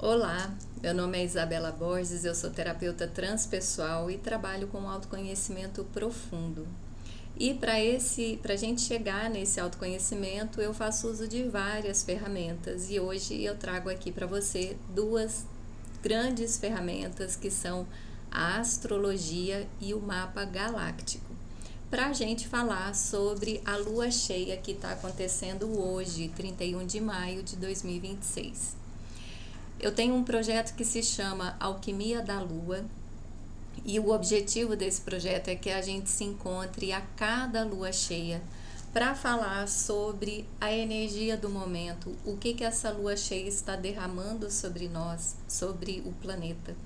Olá, meu nome é Isabela Borges, eu sou terapeuta transpessoal e trabalho com autoconhecimento profundo. E para a gente chegar nesse autoconhecimento, eu faço uso de várias ferramentas e hoje eu trago aqui para você duas grandes ferramentas que são a astrologia e o mapa galáctico. Para a gente falar sobre a lua cheia que está acontecendo hoje, 31 de maio de 2026. Eu tenho um projeto que se chama Alquimia da Lua e o objetivo desse projeto é que a gente se encontre a cada lua cheia para falar sobre a energia do momento, o que essa lua cheia está derramando sobre nós, sobre o planeta.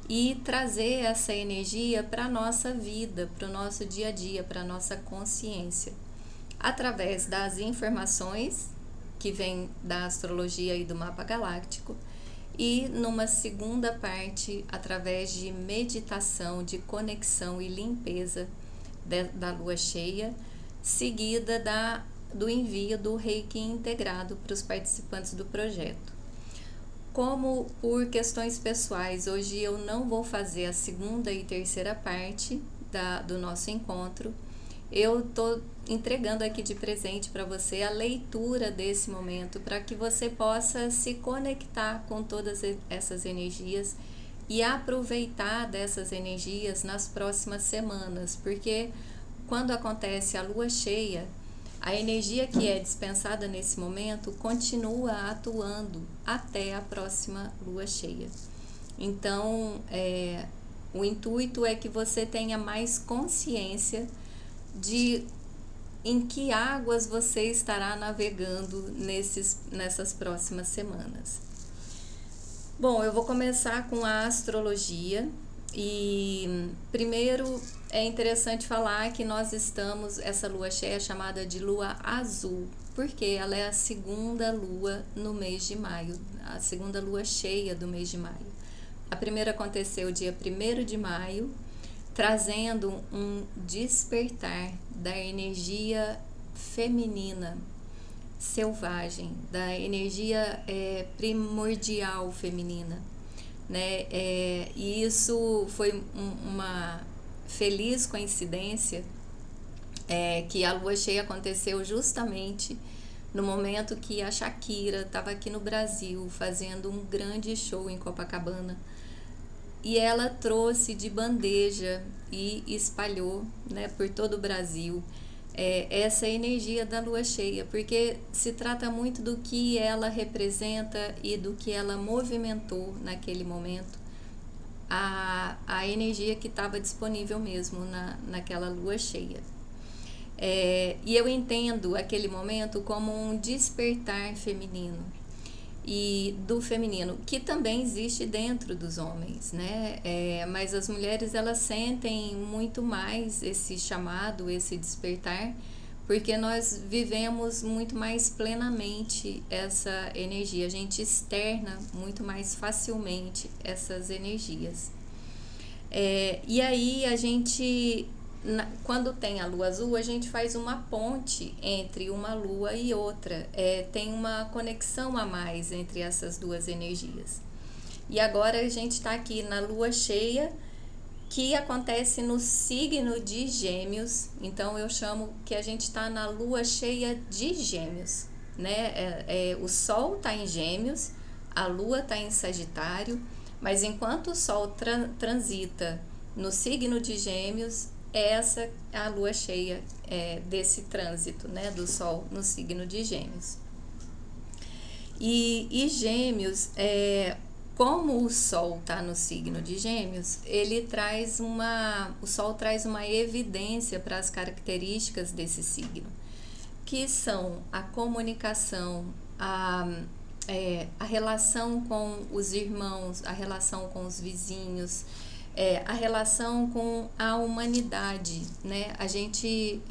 E trazer essa energia para a nossa vida, para o nosso dia a dia, para a nossa consciência, através das informações que vêm da astrologia e do mapa galáctico, e numa segunda parte, através de meditação, de conexão e limpeza da lua cheia, seguida do envio do Reiki integrado para os participantes do projeto. Como por questões pessoais, hoje eu não vou fazer a segunda e terceira parte do nosso encontro, eu estou entregando aqui de presente para você a leitura desse momento, para que você possa se conectar com todas essas energias e aproveitar dessas energias nas próximas semanas, porque quando acontece a lua cheia, a energia que é dispensada nesse momento continua atuando até a próxima lua cheia. Então, o intuito é que você tenha mais consciência de em que águas você estará navegando nessas próximas semanas. Bom, eu vou começar com a astrologia e primeiro é interessante falar que nós estamos, essa lua cheia é chamada de lua azul, porque ela é a segunda lua no mês de maio, a segunda lua cheia do mês de maio. A primeira aconteceu dia 1º de maio, trazendo um despertar da energia feminina, selvagem, da energia primordial feminina, né? E isso foi uma feliz coincidência, que a lua cheia aconteceu justamente no momento que a Shakira estava aqui no Brasil fazendo um grande show em Copacabana. E ela trouxe de bandeja e espalhou, né, por todo o Brasil essa energia da lua cheia, porque se trata muito do que ela representa e do que ela movimentou naquele momento, a energia que estava disponível mesmo naquela lua cheia. E eu entendo aquele momento como um despertar feminino, e do feminino, que também existe dentro dos homens, né? Mas as mulheres, elas sentem muito mais esse chamado, esse despertar, porque nós vivemos muito mais plenamente essa energia, a gente externa muito mais facilmente essas energias. E aí a gente, quando tem a lua azul, a gente faz uma ponte entre uma lua e outra, tem uma conexão a mais entre essas duas energias. E agora a gente está aqui na lua cheia, que acontece no signo de Gêmeos, então eu chamo que a gente está na lua cheia de Gêmeos, né? O Sol está em Gêmeos, a Lua está em Sagitário, mas enquanto o Sol transita no signo de Gêmeos, essa é a lua cheia desse trânsito, né, do Sol no signo de Gêmeos. E Gêmeos, como o Sol está no signo de Gêmeos, o Sol traz uma evidência para as características desse signo, que são a comunicação, a relação com os irmãos, a relação com os vizinhos, a relação com a humanidade, né? A gente,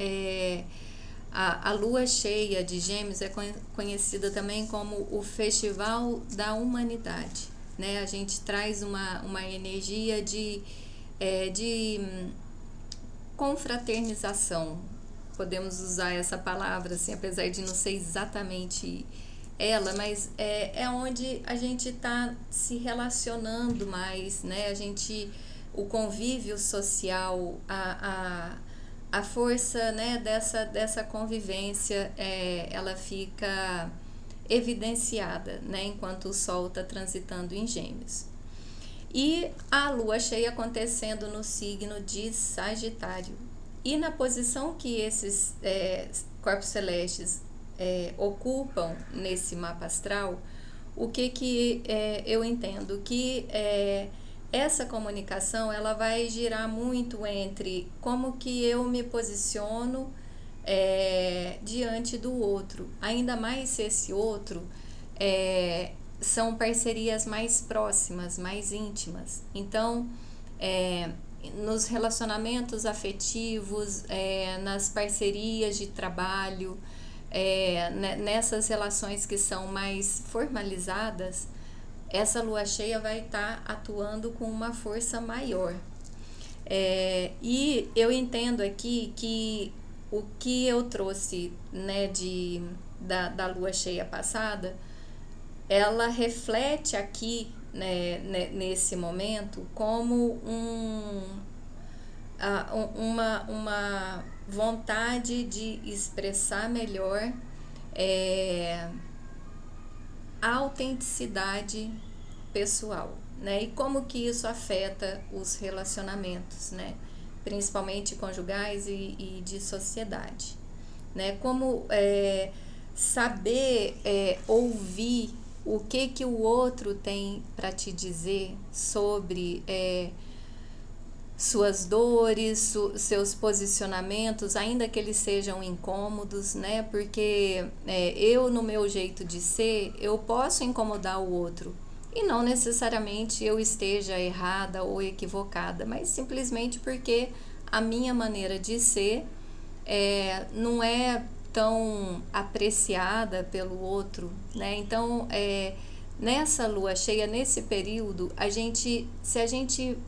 a lua cheia de Gêmeos é conhecida também como o Festival da Humanidade, né? A gente traz uma energia de confraternização, podemos usar essa palavra, assim, apesar de não ser exatamente ela, mas é onde a gente está se relacionando mais, né? O convívio social, a força, né, dessa convivência, ela fica evidenciada, né, enquanto o Sol está transitando em Gêmeos. E a lua cheia acontecendo no signo de Sagitário. E na posição que esses corpos celestes ocupam nesse mapa astral, o que eu entendo? Que essa comunicação ela vai girar muito entre como que eu me posiciono diante do outro, ainda mais se esse outro são parcerias mais próximas, mais íntimas. Então, nos relacionamentos afetivos, nas parcerias de trabalho, nessas relações que são mais formalizadas, essa lua cheia vai estar atuando com uma força maior. E eu entendo aqui que o que eu trouxe, né, da lua cheia passada, ela reflete aqui, né, nesse momento como uma vontade de expressar melhor a autenticidade pessoal, né? E como que isso afeta os relacionamentos, né? Principalmente conjugais e de sociedade, né? Como saber ouvir o que o outro tem para te dizer sobre suas dores, seus posicionamentos, ainda que eles sejam incômodos, né? Porque eu, no meu jeito de ser, eu posso incomodar o outro. E não necessariamente eu esteja errada ou equivocada, mas simplesmente porque a minha maneira de ser não é tão apreciada pelo outro, né? Então, nessa lua cheia, nesse período, se a gente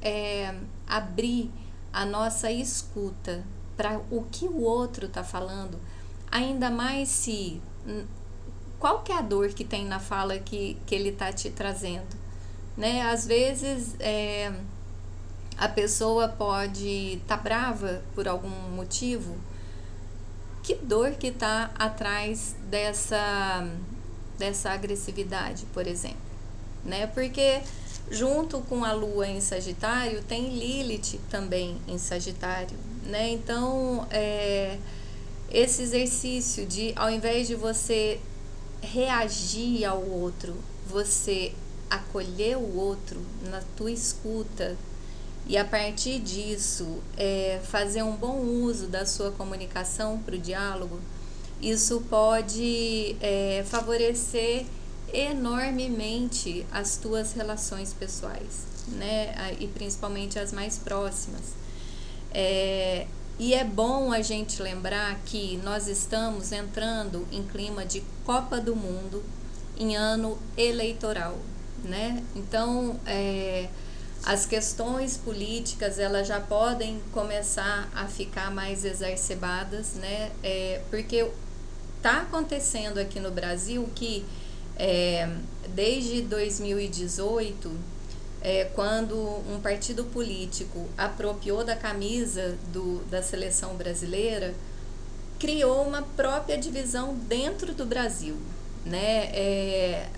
abrir a nossa escuta para o que o outro está falando, ainda mais se qual que é a dor que tem na fala que ele está te trazendo, né? Às vezes a pessoa pode estar brava por algum motivo. Que dor que está atrás dessa agressividade, por exemplo, né? Porque junto com a lua em Sagitário tem Lilith também em Sagitário, né? Então esse exercício de, ao invés de você reagir ao outro, você acolher o outro na tua escuta e a partir disso fazer um bom uso da sua comunicação para o diálogo, isso pode favorecer enormemente as tuas relações pessoais, né? E principalmente as mais próximas. E é bom a gente lembrar que nós estamos entrando em clima de Copa do Mundo em ano eleitoral, né? Então, as questões políticas elas já podem começar a ficar mais exacerbadas, né? Porque está acontecendo aqui no Brasil que desde 2018, quando um partido político apropriou da camisa da seleção brasileira, criou uma própria divisão dentro do Brasil, né?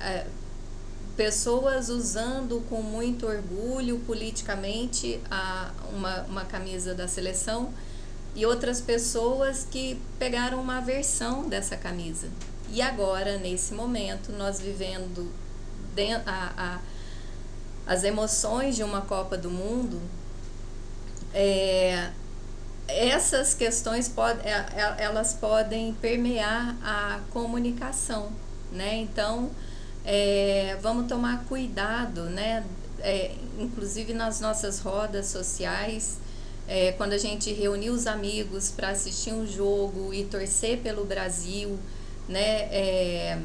Pessoas usando com muito orgulho politicamente uma camisa da seleção e outras pessoas que pegaram uma versão dessa camisa. E agora, nesse momento, nós vivendo as emoções de uma Copa do Mundo, essas questões elas podem permear a comunicação, né? Então, vamos tomar cuidado, né? Inclusive nas nossas rodas sociais, quando a gente reunir os amigos para assistir um jogo e torcer pelo Brasil, né?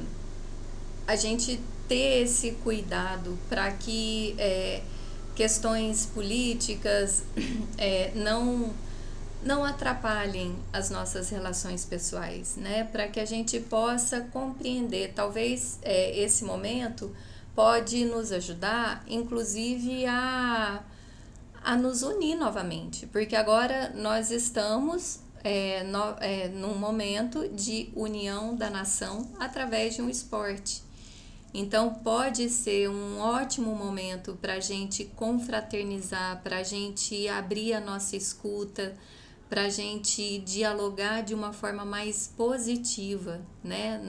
A gente ter esse cuidado para que questões políticas não atrapalhem as nossas relações pessoais, né? Para que a gente possa compreender. Talvez esse momento pode nos ajudar, inclusive, a nos unir novamente, porque agora nós estamos num momento de união da nação através de um esporte. Então pode ser um ótimo momento para a gente confraternizar, para a gente abrir a nossa escuta, para a gente dialogar de uma forma mais positiva, né,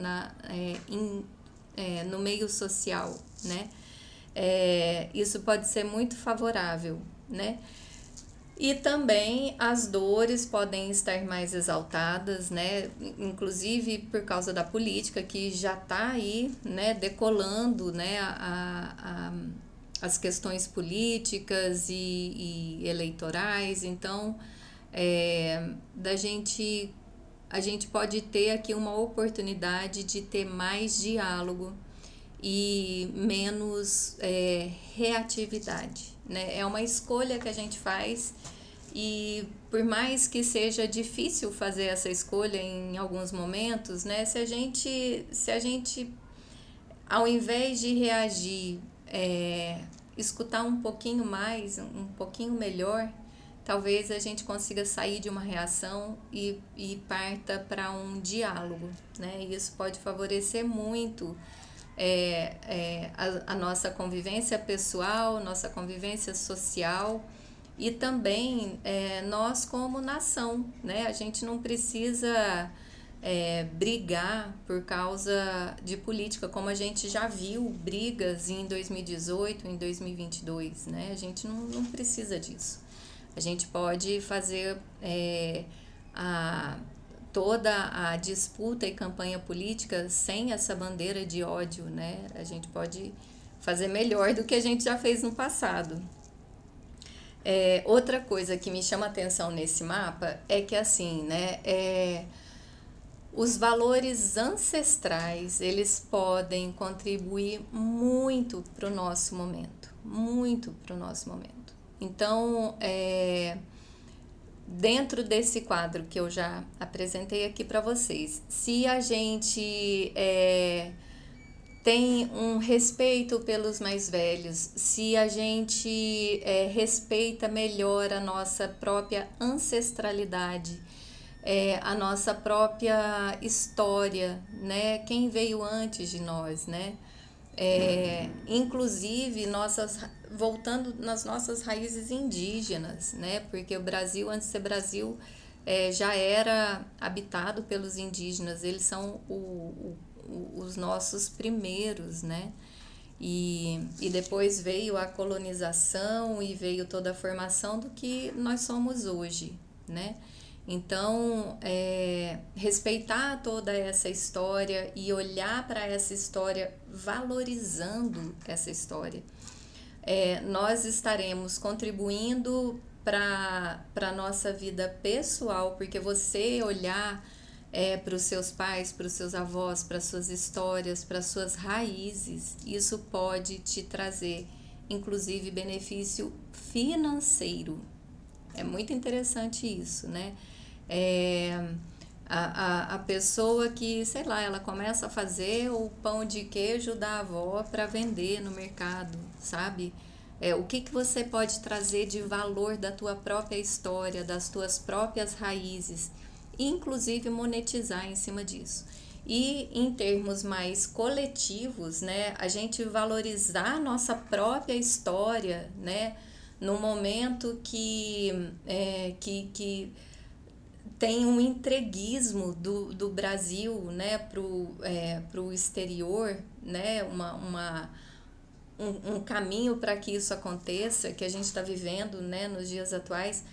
no meio social, né? Isso pode ser muito favorável, né? E também as dores podem estar mais exaltadas, né? Inclusive por causa da política que já está aí, né? Decolando, né? As questões políticas e eleitorais. Então, a gente pode ter aqui uma oportunidade de ter mais diálogo e menos reatividade, né? É uma escolha que a gente faz e por mais que seja difícil fazer essa escolha em alguns momentos, né? Se a gente ao invés de reagir, escutar um pouquinho mais, um pouquinho melhor, talvez a gente consiga sair de uma reação e parta para um diálogo, né? E isso pode favorecer muito a nossa convivência pessoal, nossa convivência social e também nós como nação, né? A gente não precisa brigar por causa de política, como a gente já viu brigas em 2018, em 2022, né? A gente não precisa disso. A gente pode fazer toda a disputa e campanha política sem essa bandeira de ódio, né? A gente pode fazer melhor do que a gente já fez no passado. Outra coisa que me chama atenção nesse mapa é que assim, né? Os valores ancestrais, eles podem contribuir muito para o nosso momento, muito para o nosso momento. Então, dentro desse quadro que eu já apresentei aqui para vocês, se a gente tem um respeito pelos mais velhos, se a gente respeita melhor a nossa própria ancestralidade, a nossa própria história, né? Quem veio antes de nós, né? Inclusive voltando nas nossas raízes indígenas, né? Porque o Brasil, antes de ser Brasil, já era habitado pelos indígenas. Eles são os nossos primeiros, né? E depois veio a colonização e veio toda a formação do que nós somos hoje, né? Então, respeitar toda essa história e olhar para essa história valorizando essa história, nós estaremos contribuindo para a nossa vida pessoal, porque você olhar para os seus pais, para os seus avós, para as suas histórias, para as suas raízes, isso pode te trazer, inclusive, benefício financeiro. É muito interessante isso, né? A pessoa que, sei lá, ela começa a fazer o pão de queijo da avó para vender no mercado, sabe? O que você pode trazer de valor da tua própria história, das tuas próprias raízes, inclusive monetizar em cima disso. E em termos mais coletivos, né, a gente valorizar a nossa própria história, né, no momento que tem um entreguismo do Brasil, né, pro exterior, né, um caminho para que isso aconteça, que a gente está vivendo, né, nos dias atuais.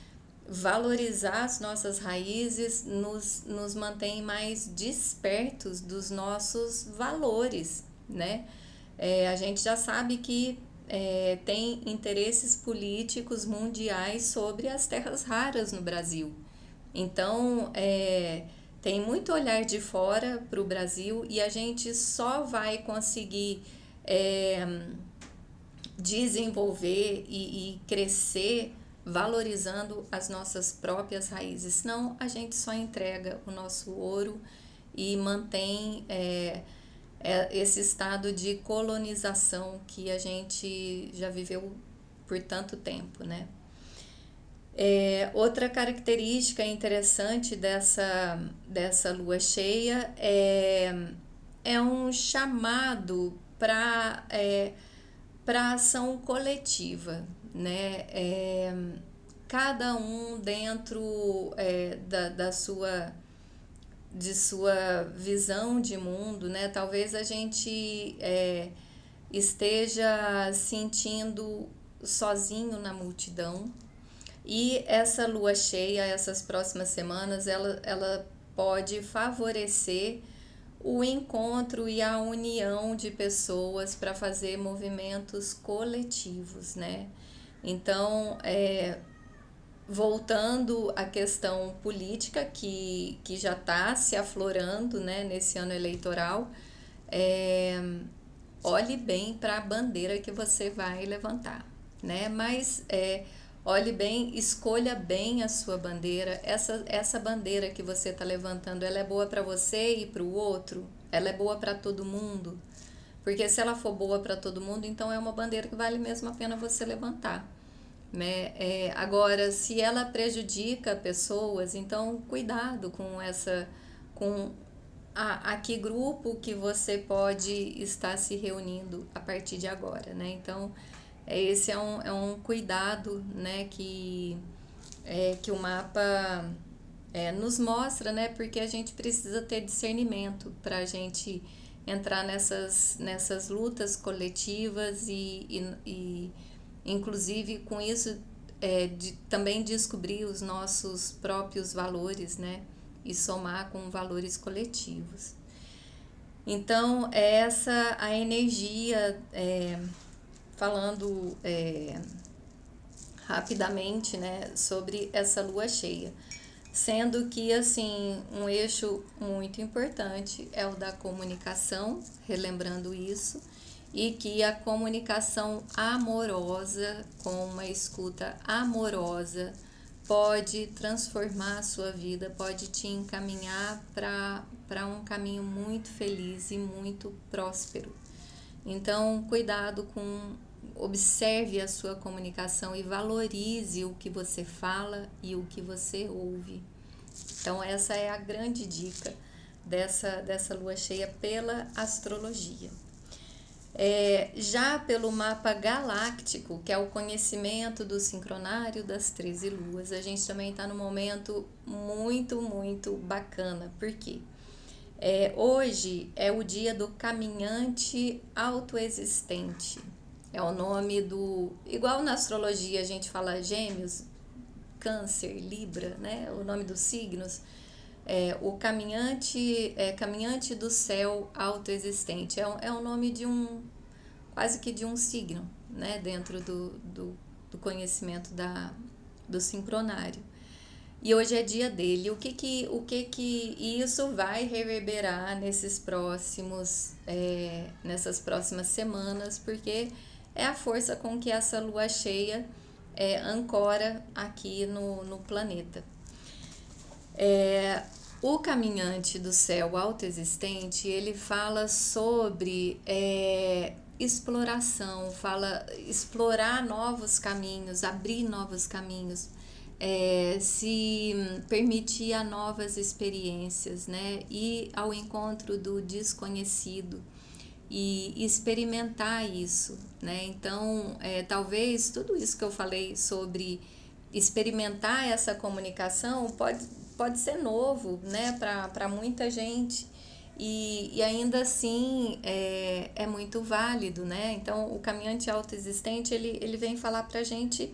Valorizar as nossas raízes nos mantém mais despertos dos nossos valores, né? A gente já sabe que tem interesses políticos mundiais sobre as terras raras no Brasil. Então, tem muito olhar de fora para o Brasil e a gente só vai conseguir desenvolver e crescer valorizando as nossas próprias raízes. Senão a gente só entrega o nosso ouro e mantém esse estado de colonização que a gente já viveu por tanto tempo, né? Outra característica interessante dessa lua cheia é um chamado para ação coletiva, né? Cada um dentro de sua visão de mundo, né? Talvez a gente esteja sentindo sozinho na multidão, e essa lua cheia, essas próximas semanas, ela pode favorecer o encontro e a união de pessoas para fazer movimentos coletivos, né? Então, voltando à questão política que já está se aflorando, né, nesse ano eleitoral, olhe bem para a bandeira que você vai levantar, né? Mas olhe bem, escolha bem a sua bandeira. Essa bandeira que você está levantando, ela é boa para você e para o outro? Ela é boa para todo mundo? Porque se ela for boa para todo mundo, então é uma bandeira que vale mesmo a pena você levantar, né? Agora, se ela prejudica pessoas, então cuidado com a que grupo que você pode estar se reunindo a partir de agora, né? Então, esse é um cuidado, né, que o mapa nos mostra, né? Porque a gente precisa ter discernimento para a gente entrar nessas lutas coletivas e inclusive com isso também descobrir os nossos próprios valores, né? E somar com valores coletivos. Então, essa a energia, falando rapidamente, né, sobre essa lua cheia. Sendo que, assim, um eixo muito importante é o da comunicação, relembrando isso, e que a comunicação amorosa, com uma escuta amorosa, pode transformar a sua vida, pode te encaminhar para um caminho muito feliz e muito próspero. Então, cuidado observe a sua comunicação e valorize o que você fala e o que você ouve. Então, essa é a grande dica dessa lua cheia pela astrologia. Já pelo mapa galáctico, que é o conhecimento do sincronário das 13 luas, a gente também está num momento muito, muito bacana. Por quê? Hoje é o dia do caminhante autoexistente. É o nome do... Igual na astrologia a gente fala Gêmeos, Câncer, Libra, né? O nome dos signos. O caminhante do céu autoexistente. É o nome de quase que de um signo, né? Dentro do conhecimento do sincronário. E hoje é dia dele. O que isso vai reverberar nessas próximas semanas, porque é a força com que essa lua cheia ancora aqui no planeta. O caminhante do céu autoexistente, ele fala sobre exploração, fala explorar novos caminhos, abrir novos caminhos, se permitir a novas experiências, né? Ir ao encontro do desconhecido e experimentar isso, né? Então, talvez tudo isso que eu falei sobre experimentar essa comunicação pode ser novo, né, para muita gente, e ainda assim é muito válido, né? Então, o caminhante autoexistente, ele vem falar para a gente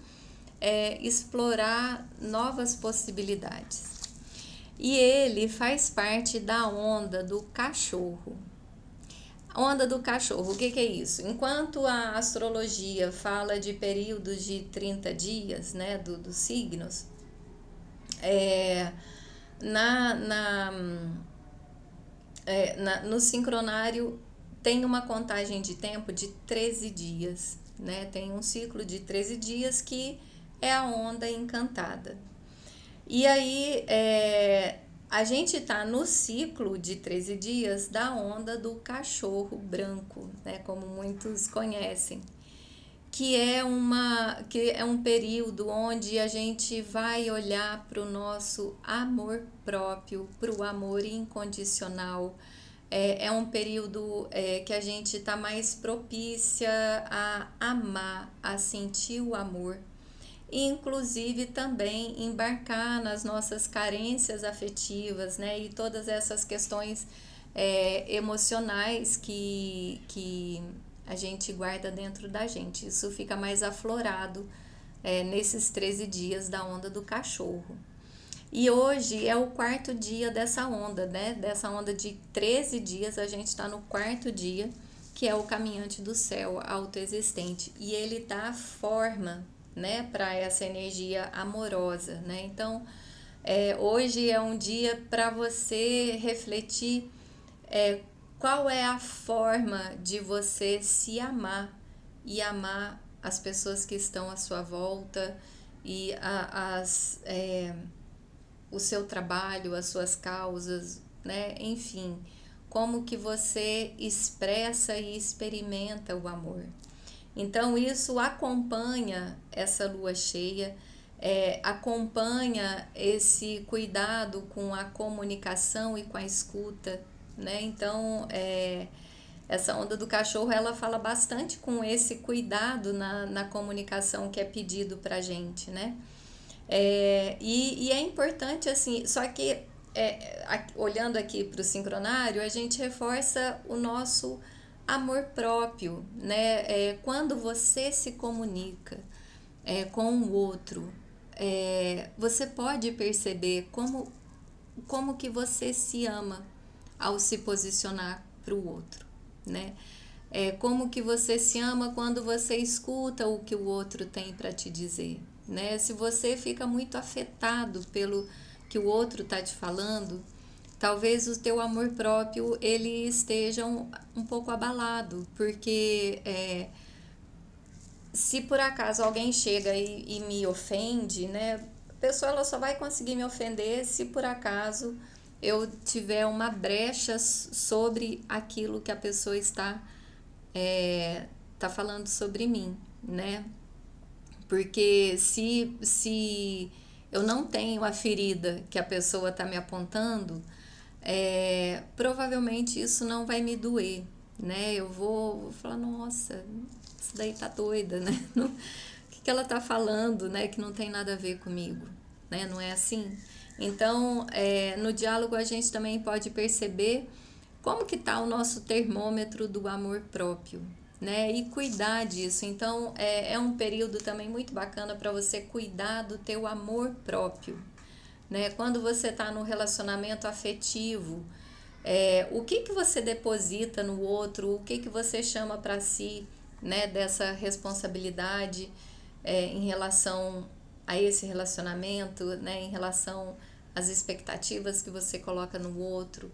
explorar novas possibilidades. E ele faz parte da onda do cachorro. Onda do cachorro, o que é isso? Enquanto a astrologia fala de períodos de 30 dias, né, dos signos, no sincronário tem uma contagem de tempo de 13 dias, né? Tem um ciclo de 13 dias que é a onda encantada. E aí, a gente está no ciclo de 13 dias da onda do cachorro branco, né, como muitos conhecem, que é um período onde a gente vai olhar para o nosso amor próprio, para o amor incondicional. É um período que a gente está mais propícia a amar, a sentir o amor, e inclusive também embarcar nas nossas carências afetivas, né? E todas essas questões emocionais que a gente guarda dentro da gente. Isso fica mais aflorado nesses 13 dias da onda do cachorro. E hoje é o quarto dia dessa onda, né? Dessa onda de 13 dias, a gente está no quarto dia, que é o caminhante do céu autoexistente. E ele dá forma, né, para essa energia amorosa, né? Então, hoje é um dia para você refletir qual é a forma de você se amar e amar as pessoas que estão à sua volta e o seu trabalho, as suas causas, né? Enfim, como que você expressa e experimenta o amor. Então, isso acompanha essa lua cheia, acompanha esse cuidado com a comunicação e com a escuta, né? Então, essa onda do cachorro, ela fala bastante com esse cuidado na comunicação que é pedido pra gente, né? E é importante, assim, só que olhando aqui para o sincronário, a gente reforça o nosso amor próprio, né? Quando você se comunica com o outro, você pode perceber como que você se ama ao se posicionar para o outro, né? Como que você se ama quando você escuta o que o outro tem para te dizer, né? Se você fica muito afetado pelo que o outro está te falando, talvez o teu amor próprio ele esteja um pouco abalado, porque se por acaso alguém chega e me ofende, né? A pessoa ela só vai conseguir me ofender se por acaso eu tiver uma brecha sobre aquilo que a pessoa tá falando sobre mim, né? Porque se eu não tenho a ferida que a pessoa está me apontando, provavelmente isso não vai me doer, né? Eu vou falar, nossa, isso daí tá doida, né? O que ela tá falando, né? Que não tem nada a ver comigo, né? Não é assim? Então, no diálogo a gente também pode perceber como que tá o nosso termômetro do amor próprio, né? E cuidar disso. Então, é um período também muito bacana para você cuidar do teu amor próprio, né? Quando você está no relacionamento afetivo, o que que você deposita no outro, o que que você chama para si, né? Dessa responsabilidade em relação a esse relacionamento, né? Em relação às expectativas que você coloca no outro.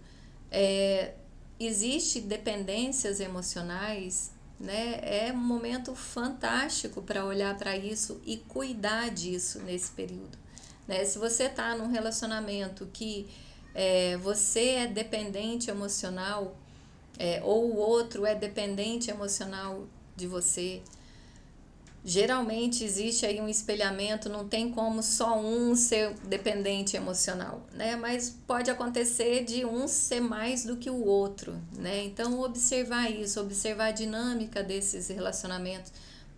É, Existe dependências emocionais, né? É um momento fantástico para olhar para isso e cuidar disso nesse período, né? Se você está num relacionamento que você é dependente emocional, ou o outro é dependente emocional de você, geralmente existe aí um espelhamento, não tem como só um ser dependente emocional, né? Mas pode acontecer de um ser mais do que o outro, né? Então observar isso, observar a dinâmica desses relacionamentos,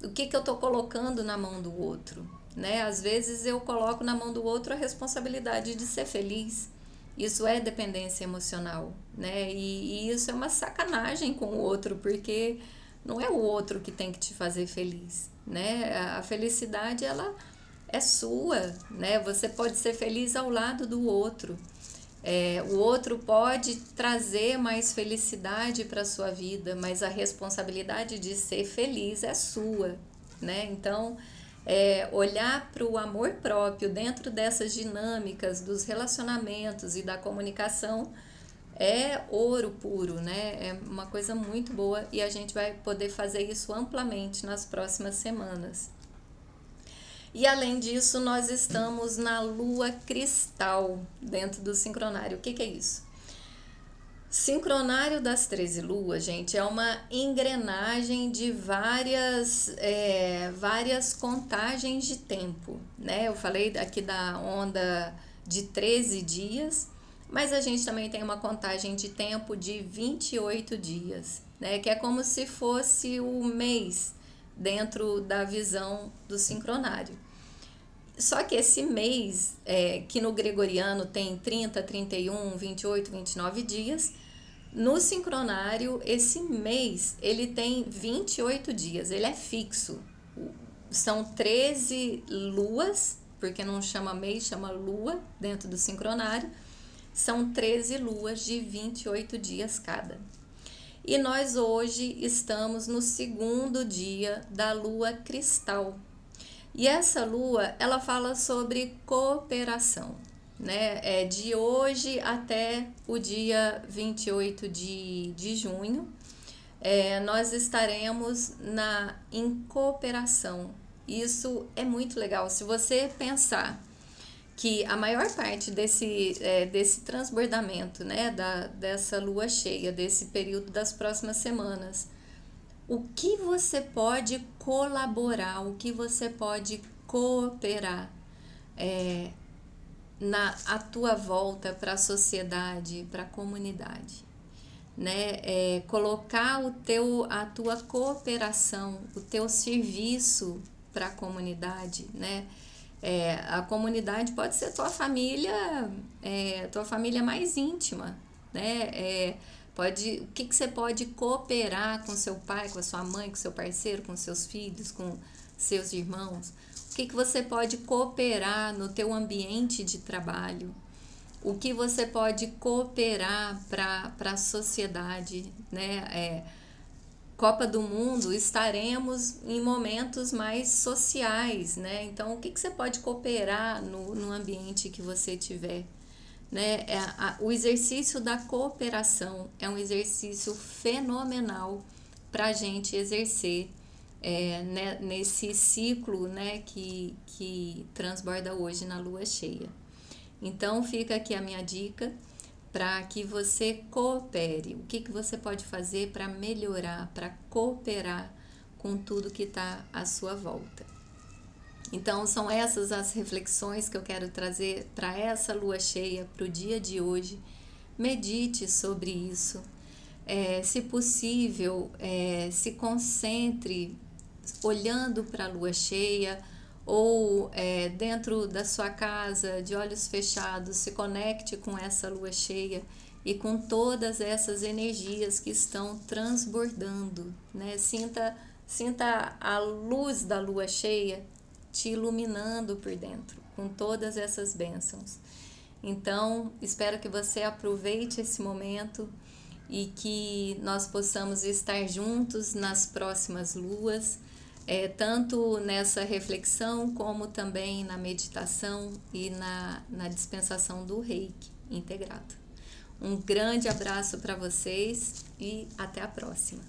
o que que eu tô colocando na mão do outro, né? Às vezes eu coloco na mão do outro a responsabilidade de ser feliz. Isso é dependência emocional, né? E isso é uma sacanagem com o outro, porque não é o outro que tem que te fazer feliz, né? A felicidade, ela é sua, né? Você pode ser feliz ao lado do outro. O outro pode trazer mais felicidade para a sua vida, mas a responsabilidade de ser feliz é sua, né? Então, olhar para o amor próprio dentro dessas dinâmicas dos relacionamentos e da comunicação é ouro puro, né? É uma coisa muito boa e a gente vai poder fazer isso amplamente nas próximas semanas. E além disso, nós estamos na lua cristal dentro do sincronário. O que é isso? Sincronário das 13 luas, gente, é uma engrenagem de várias contagens de tempo, né? Eu falei aqui da onda de 13 dias, mas a gente também tem uma contagem de tempo de 28 dias, né? Que é como se fosse o mês dentro da visão do sincronário. Só que esse mês, que no gregoriano tem 30, 31, 28, 29 dias, no sincronário, esse mês, ele tem 28 dias, ele é fixo. São 13 luas, porque não chama mês, chama lua dentro do sincronário. São 13 luas de 28 dias cada. E nós hoje estamos no segundo dia da lua cristal. E essa lua, ela fala sobre cooperação, né? É de hoje até o dia 28 de junho, nós estaremos em cooperação. Isso é muito legal. Se você pensar que a maior parte desse transbordamento, né, dessa lua cheia, desse período das próximas semanas, o que você pode colaborar, o que você pode cooperar à tua volta para a sociedade, para a comunidade, né? Colocar a tua cooperação, o teu serviço para a comunidade, né? A comunidade pode ser tua família mais íntima, né? O que você pode cooperar com seu pai, com a sua mãe, com seu parceiro, com seus filhos, com seus irmãos? O que você pode cooperar no teu ambiente de trabalho? O que você pode cooperar para a sociedade, né? Copa do Mundo, estaremos em momentos mais sociais, né? Então, o que você pode cooperar no ambiente que você tiver? Né? O exercício da cooperação é um exercício fenomenal para a gente exercer né, nesse ciclo, né, que transborda hoje na lua cheia. Então fica aqui a minha dica para que você coopere. O que você pode fazer para melhorar, para cooperar com tudo que está à sua volta. Então, são essas as reflexões que eu quero trazer para essa lua cheia, para o dia de hoje. Medite sobre isso. Se possível, se concentre olhando para a lua cheia ou dentro da sua casa, de olhos fechados, se conecte com essa lua cheia e com todas essas energias que estão transbordando, né? Sinta a luz da lua cheia te iluminando por dentro, com todas essas bênçãos. Então, espero que você aproveite esse momento e que nós possamos estar juntos nas próximas luas, tanto nessa reflexão como também na meditação e na dispensação do Reiki integrado. Um grande abraço para vocês e até a próxima.